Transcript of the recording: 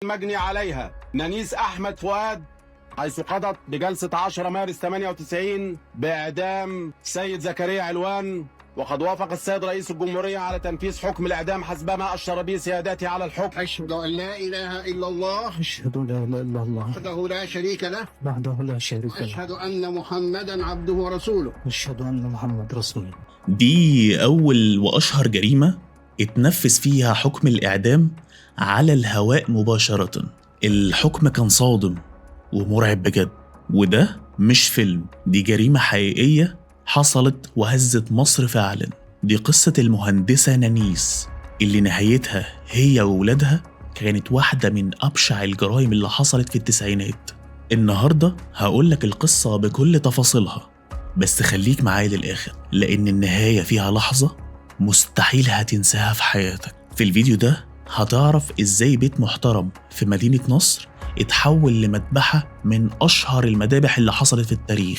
المجني عليها نانيس أحمد فؤاد، حيث قضت بجلسة 10 مارس 98 بإعدام سيد زكريا علوان. وقد وافق السيد رئيس الجمهورية على تنفيذ حكم الإعدام حسبما أشر به سيادته على الحكم. أشهد أن لا إله إلا الله أشهد أن لا إله إلا الله وحده لا شريك له وحده لا شريك له أشهد أن محمدا عبده ورسوله. أشهد أن محمد رسول الله. دي أول وأشهر جريمة اتنفذ فيها حكم الإعدام على الهواء مباشرة. الحكم كان صادم ومرعب بجد، وده مش فيلم، دي جريمة حقيقية حصلت وهزت مصر فعلا. دي قصة المهندسة نانيس اللي نهايتها هي وولادها كانت واحدة من أبشع الجرائم اللي حصلت في التسعينات. النهاردة هقولك القصة بكل تفاصيلها، بس خليك معايا للآخر لأن النهاية فيها لحظة مستحيل هتنساها في حياتك. في الفيديو ده هتعرف إزاي بيت محترم في مدينة نصر اتحول لمذبحة من أشهر المذابح اللي حصلت في التاريخ.